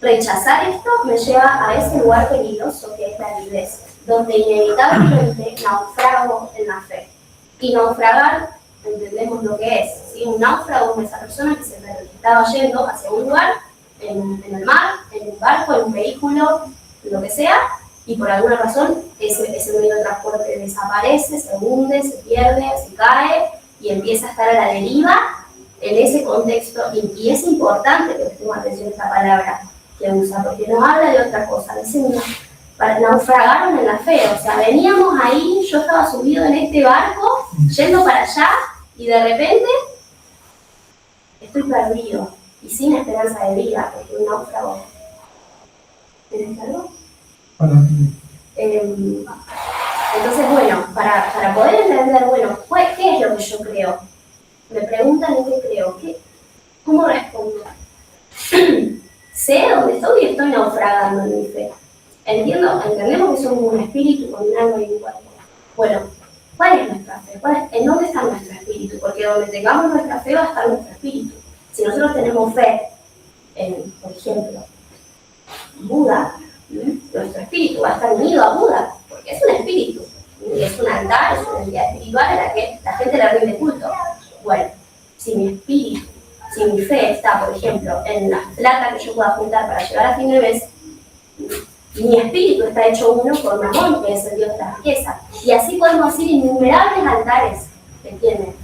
Rechazar esto me lleva a ese lugar peligroso que es la aridez, donde inevitablemente naufrago en la fe. Y naufragar, entendemos lo que es, ¿sí? Un náufrago es esa persona que se estaba yendo hacia un lugar, en el mar, en un barco, en un vehículo, lo que sea, y por alguna razón ese medio de transporte desaparece, se hunde, se pierde, se cae y empieza a estar a la deriva en ese contexto. Y es importante que prestemos atención a esta palabra que usa, porque nos habla de otra cosa. Dicen, naufragaron en la fe, o sea, veníamos ahí, yo estaba subido en este barco, yendo para allá, y de repente estoy perdido y sin esperanza de vida, porque un náufrago. ¿Tienes algo? Entonces, bueno, para poder entender, bueno, ¿qué es lo que yo creo? Me preguntan en qué creo, ¿cómo respondo? Sé dónde estoy y estoy naufragando en mi fe. Entendemos que somos un espíritu con un alma y un cuerpo. Bueno, ¿cuál es nuestra fe? ¿En dónde está nuestro espíritu? Porque donde tengamos nuestra fe va a estar nuestro espíritu. Si nosotros tenemos fe en, por ejemplo, Buda, nuestro espíritu va a estar unido a Buda, porque es un espíritu, y es un altar, es una entidad espiritual a la que la gente le rinde culto. Bueno, si mi espíritu, si mi fe está, por ejemplo, en la plata que yo pueda juntar para llegar a fin de mes, mi espíritu está hecho uno con Mamón, que es el Dios de la riqueza. Y así podemos ir innumerables altares que tiene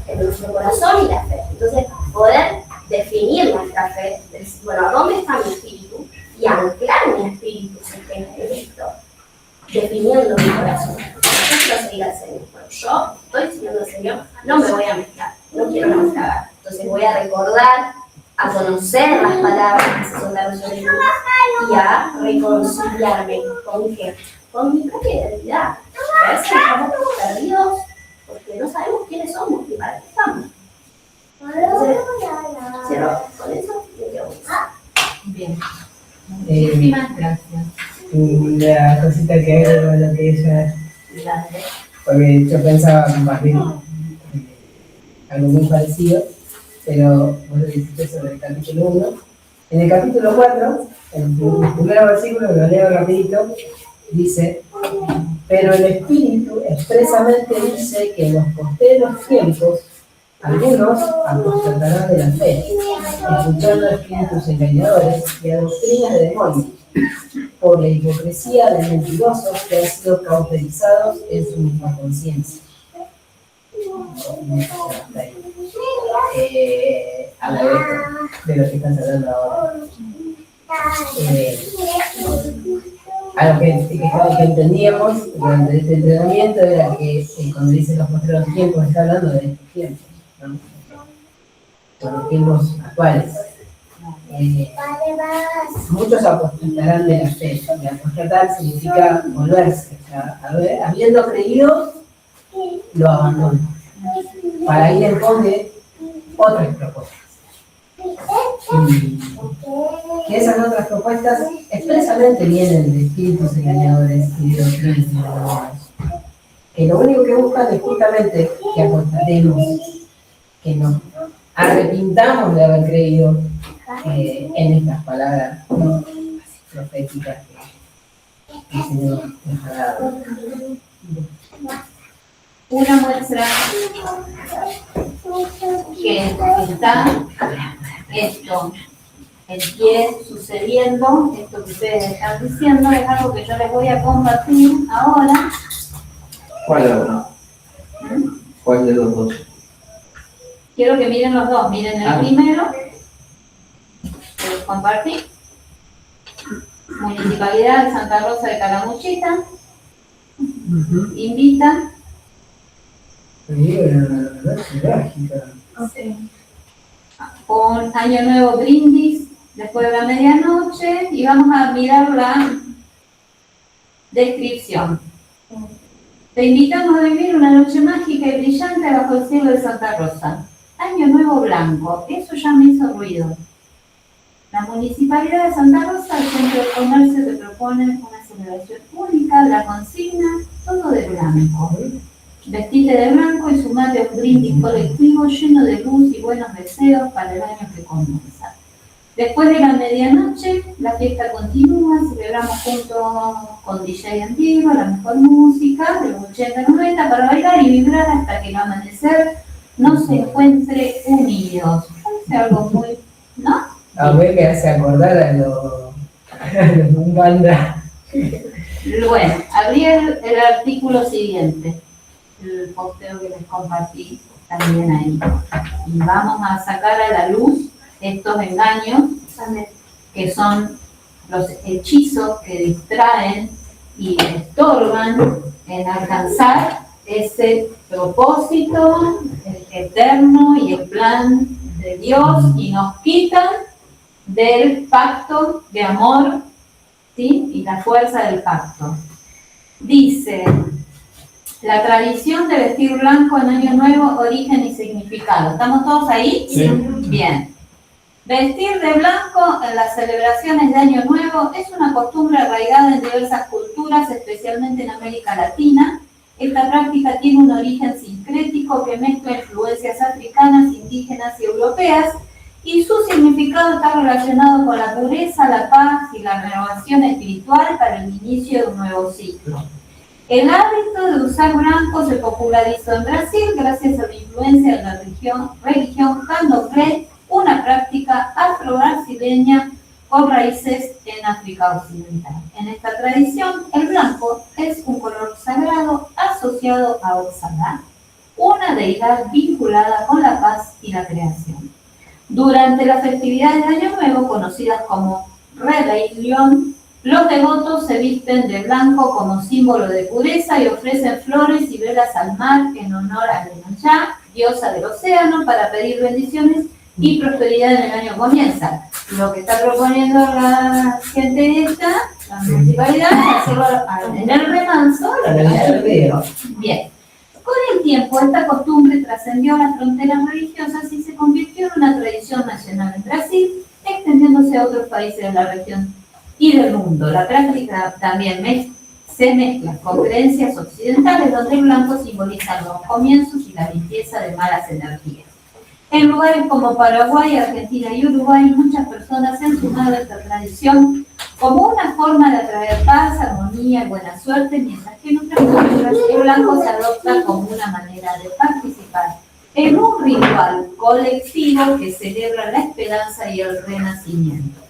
en nuestro corazón y la fe. Entonces, poder definir nuestra fe, decir, bueno, ¿dónde está mi espíritu? Y anclar mi espíritu en esto, definiendo mi corazón. Yo quiero seguir al Señor. Bueno, yo estoy siguiendo al Señor, no me voy a mezclar, no quiero naufragar. Entonces voy a recordar, a conocer las palabras que se soltaron sobre mí y a reconciliarme con ¿qué? Con mi propia identidad. A veces estamos perdidos porque no sabemos quiénes somos ni para qué estamos. Entonces, cierro con eso y me quedo con eso. Bien. Muchísimas gracias. La cosita que hay con lo que ella, porque yo pensaba más bien algo muy parecido, pero vos lo dijiste sobre el capítulo 1. En el capítulo 4, el primer versículo, que lo leo rapidito, dice: pero el Espíritu expresamente dice que en los postreros tiempos algunos apostatarán de la fe, escuchando a espíritus engañadores y a doctrinas de demonios, por la hipocresía de mentirosos que han sido cauterizados en su misma conciencia. hasta ahí. A la vez de lo que estás hablando ahora. Algo que entendíamos durante este entrenamiento era que cuando dice los postreros tiempos, está hablando de estos tiempos, ¿no? Son los tiempos actuales. Muchos apostatarán de la fe, y apostatar significa volverse, o sea, habiendo creído, lo abandonan, para ir en pos de otras propuestas. Y que esas otras propuestas expresamente vienen de espíritus engañadores y de doctrinas engañadoras, que lo único que buscan es justamente que apostatemos, que nos arrepintamos de haber creído en estas palabras, ¿no?, así proféticas que el Señor nos ha dado. Una muestra que está esto en pie sucediendo, esto que ustedes están diciendo, es algo que yo les voy a compartir ahora. ¿Cuál ahora? ¿Cuál de los dos? Quiero que miren los dos, miren el primero, que les compartí. Municipalidad de Santa Rosa de Calamuchita, invita. Con Año Nuevo brindis después de la medianoche y vamos a mirar la descripción. Te invitamos a vivir una noche mágica y brillante bajo el cielo de Santa Rosa. Año Nuevo blanco, eso ya me hizo ruido. La Municipalidad de Santa Rosa, el Centro de Comercio, te propone una celebración única, la consigna, todo de blanco. Vestite de blanco y sumate a un brindis colectivo lleno de luz y buenos deseos para el año que comienza. Después de la medianoche, la fiesta continúa, celebramos juntos con DJ antiguo, la mejor música de los 80-90 para bailar y vibrar hasta que el amanecer nos encuentre unidos. Es algo muy, ¿no? A ver, me hace acordar a los Umbanda. Bueno, abrí el artículo siguiente, el posteo que les compartí también ahí. Y vamos a sacar a la luz estos engaños, que son los hechizos que distraen y estorban en alcanzar ese propósito eterno y el plan de Dios y nos quitan del pacto de amor, ¿sí?, y la fuerza del pacto. Dice, la tradición de vestir blanco en Año Nuevo, origen y significado. ¿Estamos todos ahí? Sí. Bien. Vestir de blanco en las celebraciones de Año Nuevo es una costumbre arraigada en diversas culturas, especialmente en América Latina. Esta práctica tiene un origen sincrético que mezcla influencias africanas, indígenas y europeas, y su significado está relacionado con la pureza, la paz y la renovación espiritual para el inicio de un nuevo ciclo. El hábito de usar blanco se popularizó en Brasil gracias a la influencia de la religión candomblé, una práctica afro-brasileña con raíces en África Occidental. En esta tradición, el blanco es un color sagrado asociado a Oxalá, una deidad vinculada con la paz y la creación. Durante las festividades de Año Nuevo, conocidas como Réveillon, los devotos se visten de blanco como símbolo de pureza y ofrecen flores y velas al mar en honor a Iemanjá, diosa del océano, para pedir bendiciones y prosperidad en el año comienza. Lo que está proponiendo la gente esta, la municipalidad, es hacerlo en el remanso. Bien. Con el tiempo, esta costumbre trascendió las fronteras religiosas y se convirtió en una tradición nacional en Brasil, extendiéndose a otros países de la región y del mundo. La práctica también se mezcla con creencias occidentales, donde el blanco simboliza los comienzos y la limpieza de malas energías. En lugares como Paraguay, Argentina y Uruguay, muchas personas se han sumado a esta tradición como una forma de atraer paz, armonía y buena suerte, mientras que en otras culturas el blanco se adopta como una manera de participar en un ritual colectivo que celebra la esperanza y el renacimiento.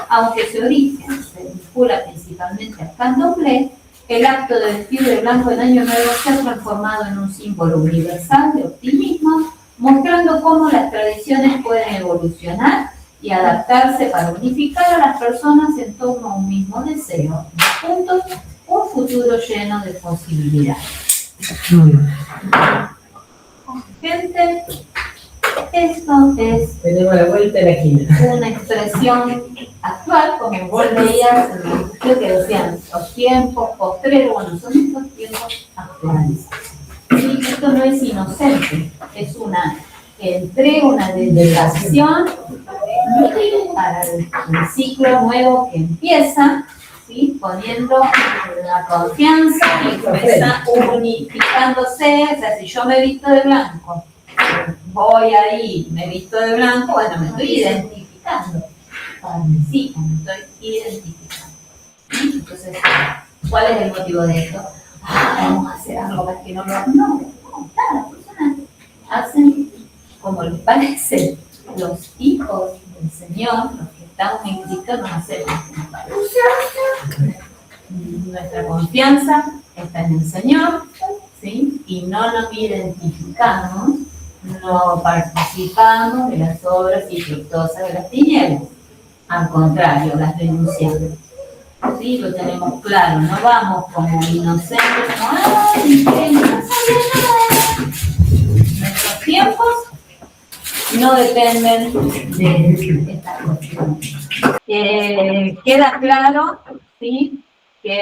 Aunque su origen se vincula principalmente al candomblé, el acto de vestir de blanco en Año Nuevo se ha transformado en un símbolo universal de optimismo, mostrando cómo las tradiciones pueden evolucionar y adaptarse para unificar a las personas en torno a un mismo deseo, y juntos un futuro lleno de posibilidades. Gente, esto es Tenemos la vuelta a la esquina. una expresión actual, como vos leías, creo que decían los tiempos postreros, bueno, son estos tiempos actuales. Sí, esto no es inocente, es una entrega, una dedicación para el ciclo nuevo que empieza, ¿sí? Poniendo la confianza y unificándose. O sea, si yo me visto de blanco, voy ahí, me visto de blanco, bueno, me estoy identificando. Sí, me estoy identificando. Entonces, ¿cuál es el motivo de esto? Vamos a hacer algo para que no lo hagan. No, las personas hacen como les parece. Los hijos del Señor, los que estamos en Cristo, nos hacemos. Nuestra confianza está en el Señor, ¿sí? Y no nos identificamos, no participamos de las obras infructuosas de las tinieblas. Al contrario, las denunciamos. Sí, lo tenemos claro, no vamos como inocentes, como, ¡ay, que no sabía nada! Nuestros tiempos no dependen de esta cuestión. Queda claro, ¿sí?, que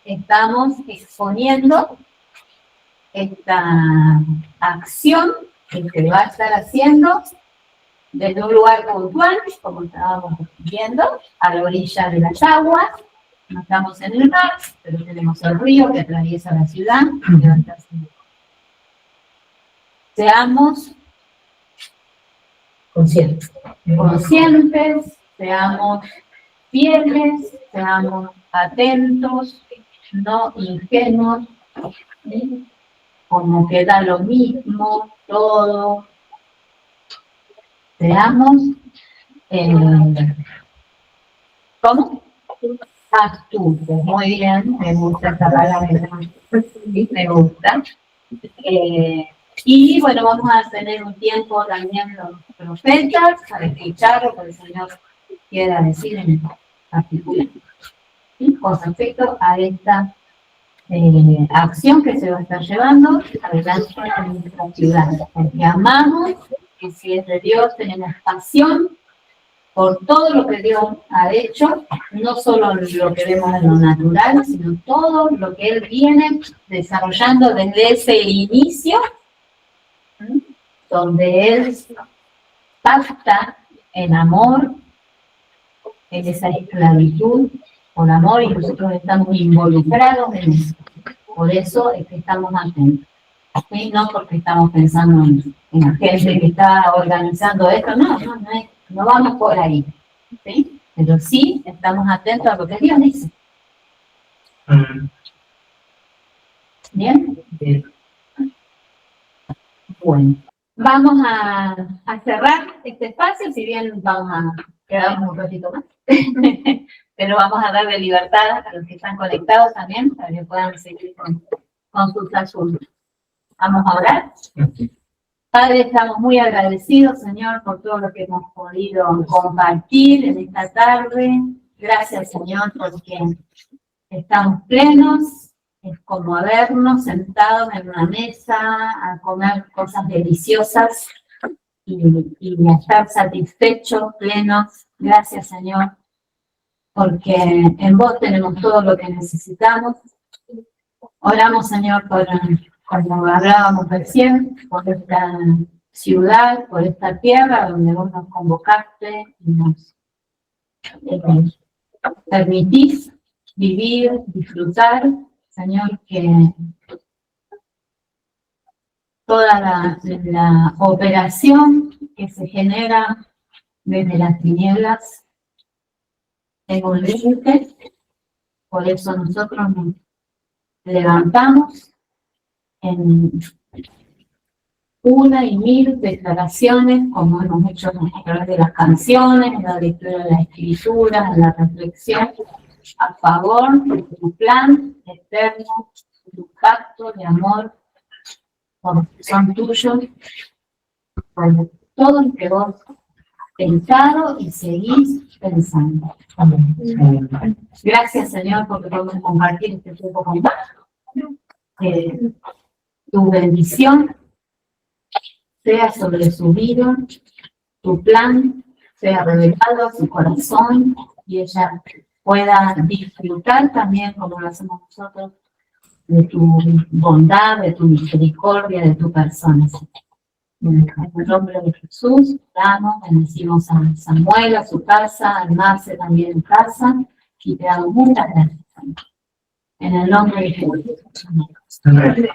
estamos exponiendo esta acción que se va a estar haciendo desde un lugar puntual, como estábamos viendo, a la orilla de las aguas. No estamos en el mar, pero tenemos el río que atraviesa la ciudad. Seamos conscientes, seamos fieles, seamos atentos, no ingenuos, ¿sí? Como que da lo mismo todo. Seamos, ¿cómo? Astutos. Muy bien, me gusta esta palabra, me gusta. Y bueno, vamos a tener un tiempo también los profetas para escuchar lo que el Señor quiera decir en particular, ¿sí?, con respecto a esta acción que se va a estar llevando adelante en nuestra ciudad. Porque amamos, que si es de Dios tenemos pasión por todo lo que Dios ha hecho, no solo lo que vemos en lo natural, sino todo lo que Él viene desarrollando desde ese inicio, donde Él pacta en amor, en esa esclavitud, por amor, y nosotros estamos involucrados en eso. Por eso es que estamos atentos. ¿Sí? No porque estamos pensando en la gente que está organizando esto, no vamos por ahí. ¿Sí? Pero sí estamos atentos a lo que Dios dice. ¿Bien? Bueno, vamos a cerrar este espacio, si bien vamos a quedarnos un ratito más. Pero vamos a darle libertad a los que están conectados también, para que puedan seguir con sus asuntos. Vamos a orar. Padre, estamos muy agradecidos, Señor, por todo lo que hemos podido compartir en esta tarde. Gracias, Señor, porque estamos plenos. Es como habernos sentado en una mesa a comer cosas deliciosas y a estar satisfechos, plenos. Gracias, Señor, porque en vos tenemos todo lo que necesitamos. Oramos, Señor, por, como hablábamos recién, por esta ciudad, por esta tierra donde vos nos convocaste y nos permitís vivir, disfrutar. Señor, que toda la operación que se genera desde las tinieblas tenga un límite. Por eso nosotros nos levantamos en una y mil declaraciones, como hemos hecho a través de las canciones, en la lectura de las escrituras, en la reflexión, a favor de tu plan eterno, tu pacto de amor, porque son tuyos, por todo lo que vos has pensado y seguís pensando. Amén. Gracias, Señor, porque podemos compartir este tiempo con vos. Tu bendición sea sobre su vida, tu plan sea revelado a su corazón y ella pueda disfrutar también, como lo hacemos nosotros, de tu bondad, de tu misericordia, de tu persona. En el nombre de Jesús, damos, bendecimos a Samuel, a su casa, a Marce también en casa, y te damos muchas gracias. En el nombre de Jesús. Amén.